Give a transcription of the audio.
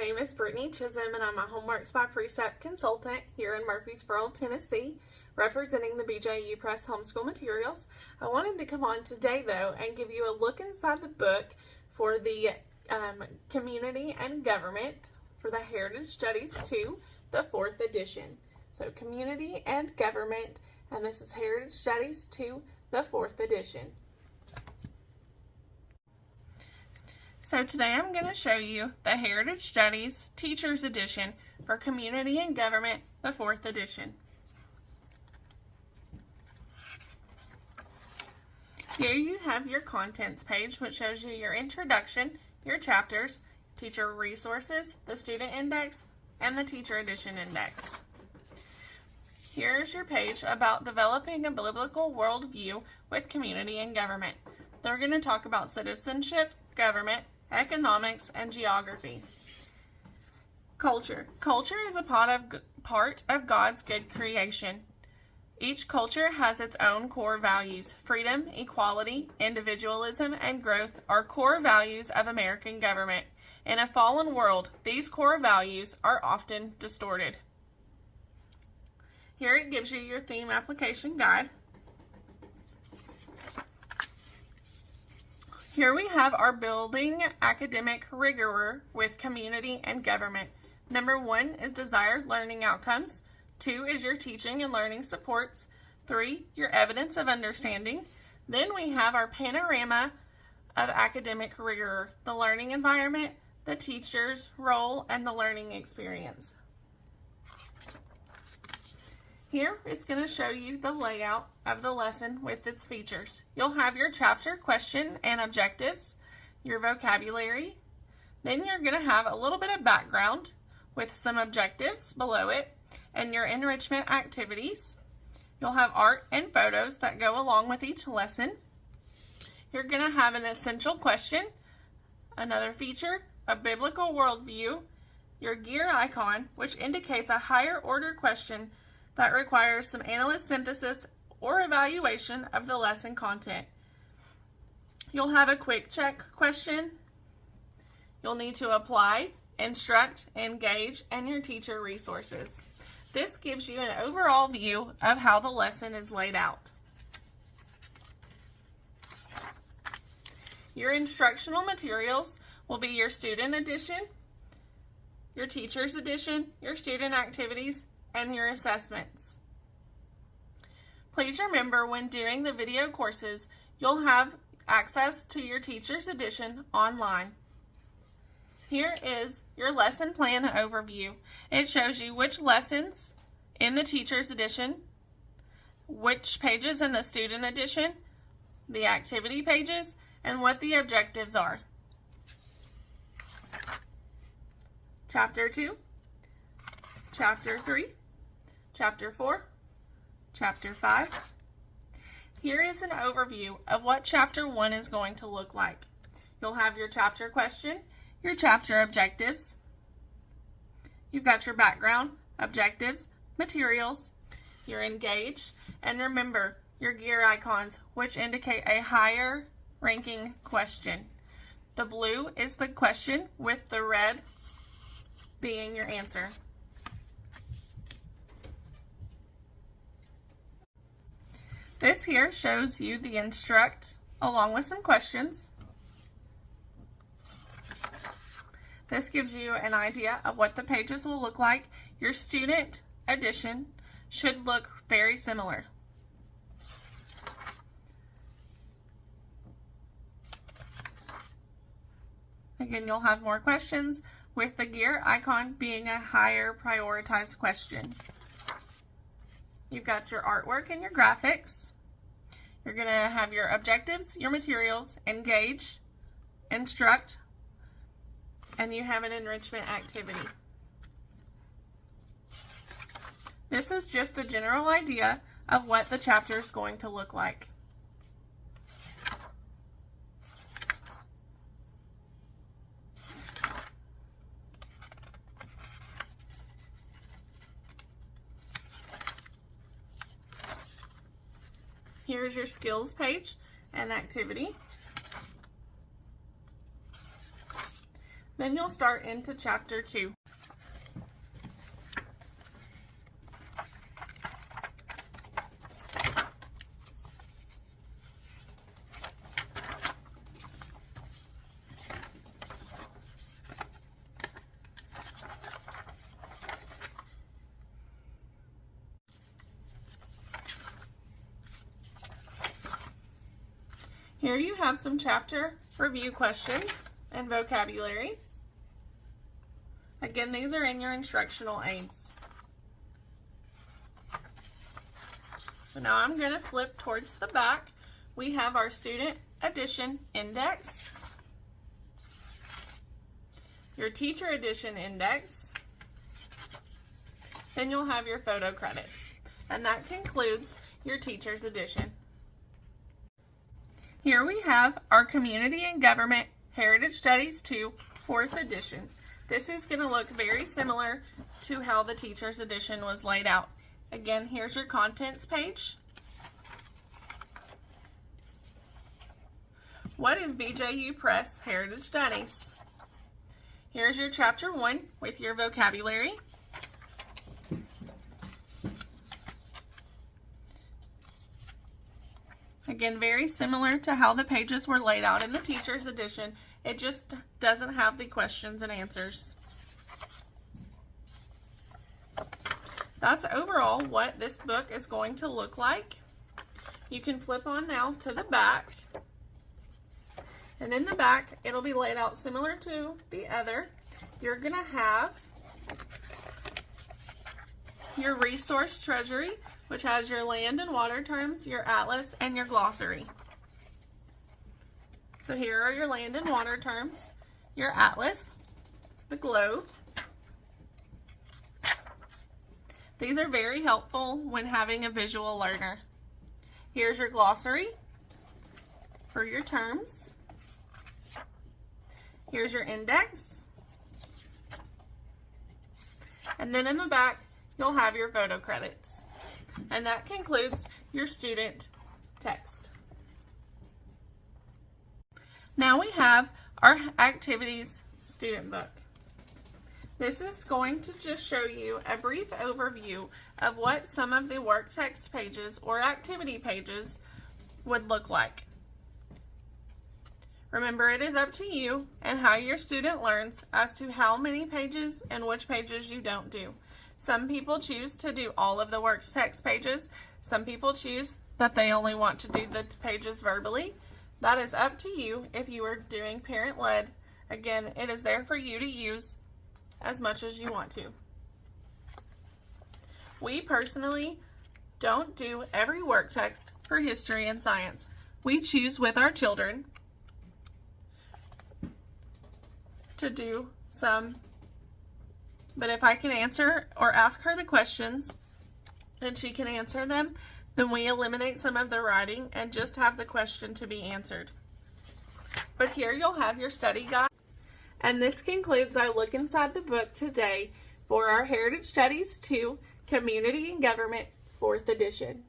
name is Brittany Chism, and I'm a Homeworks by Precept consultant here in Murfreesboro, Tennessee, representing the BJU Press Homeschool Materials. I wanted to come on today, though, and give you a look inside the book for the Community and Government for the Heritage Studies 2, the 4th edition. So Community and Government, and this is Heritage Studies 2, the 4th edition. So today I'm going to show you the Heritage Studies Teacher's Edition for Community and Government, the 4th edition. Here you have your contents page, which shows you your introduction, your chapters, teacher resources, the student index, and the teacher edition index. Here's your page about developing a biblical worldview with community and government. They're going to talk about citizenship, government, economics, and geography. Culture. Culture is a part of God's good creation. Each culture has its own core values. Freedom, equality, individualism, and growth are core values of American government. In a fallen world, these core values are often distorted. Here it gives you your theme application guide. Here we have our building academic rigor with community and government. Number 1 is desired learning outcomes. 2 is your teaching and learning supports. 3, your evidence of understanding. Then we have our panorama of academic rigor, the learning environment, the teacher's role, and the learning experience. Here, it's going to show you the layout of the lesson with its features. You'll have your chapter question and objectives, your vocabulary. Then you're going to have a little bit of background with some objectives below it and your enrichment activities. You'll have art and photos that go along with each lesson. You're going to have an essential question, another feature, a biblical worldview, your gear icon, which indicates a higher order question that requires some analyst synthesis or evaluation of the lesson content. You'll have a quick check question. You'll need to apply, instruct, engage, and your teacher resources. This gives you an overall view of how the lesson is laid out. Your instructional materials will be your student edition, your teacher's edition, your student activities, and your assessments. Please remember, when doing the video courses, you'll have access to your teacher's edition online. Here is your lesson plan overview. It shows you which lessons in the teacher's edition, which pages in the student edition, the activity pages, and what the objectives are. Chapter 2, Chapter 3, Chapter 4, Chapter 5. Here is an overview of what Chapter 1 is going to look like. You'll have your chapter question, your chapter objectives. You've got your background, objectives, materials, your engage, and remember your gear icons, which indicate a higher ranking question. The blue is the question with the red being your answer. This here shows you the instruct along with some questions. This gives you an idea of what the pages will look like. Your student edition should look very similar. Again, you'll have more questions with the gear icon being a higher prioritized question. You've got your artwork and your graphics. You're going to have your objectives, your materials, engage, instruct, and you have an enrichment activity. This is just a general idea of what the chapter is going to look like. Here's your skills page and activity. Then you'll start into Chapter 2. Here you have some chapter review questions and vocabulary. Again, these are in your instructional aids. So now I'm going to flip towards the back. We have our student edition index, your teacher edition index, then you'll have your photo credits. And that concludes your teacher's edition. Here we have our Community and Government Heritage Studies 2 4th edition. This is going to look very similar to how the teacher's edition was laid out. Again, here's your contents page. What is BJU Press Heritage Studies? Here's your Chapter 1 with your vocabulary. Again, very similar to how the pages were laid out in the teacher's edition. It just doesn't have the questions and answers. That's overall what this book is going to look like. You can flip on now to the back. And in the back, it'll be laid out similar to the other. You're going to have your resource treasury, which has your land and water terms, your atlas, and your glossary. So here are your land and water terms, your atlas, the globe. These are very helpful when having a visual learner. Here's your glossary for your terms. Here's your index. And then in the back, you'll have your photo credits. And that concludes your student text. Now we have our activities student book. This is going to just show you a brief overview of what some of the work text pages or activity pages would look like. Remember, it is up to you and how your student learns as to how many pages and which pages you don't do. Some people choose to do all of the work text pages. Some people choose that they only want to do the pages verbally. That is up to you if you are doing parent-led. Again, it is there for you to use as much as you want to. We personally don't do every work text for history and science. We choose with our children to do some, but if I can answer or ask her the questions and she can answer them, then we eliminate some of the writing and just have the question to be answered. But here you'll have your study guide. And this concludes our look inside the book today for our Heritage Studies 2 Community and Government 4th edition.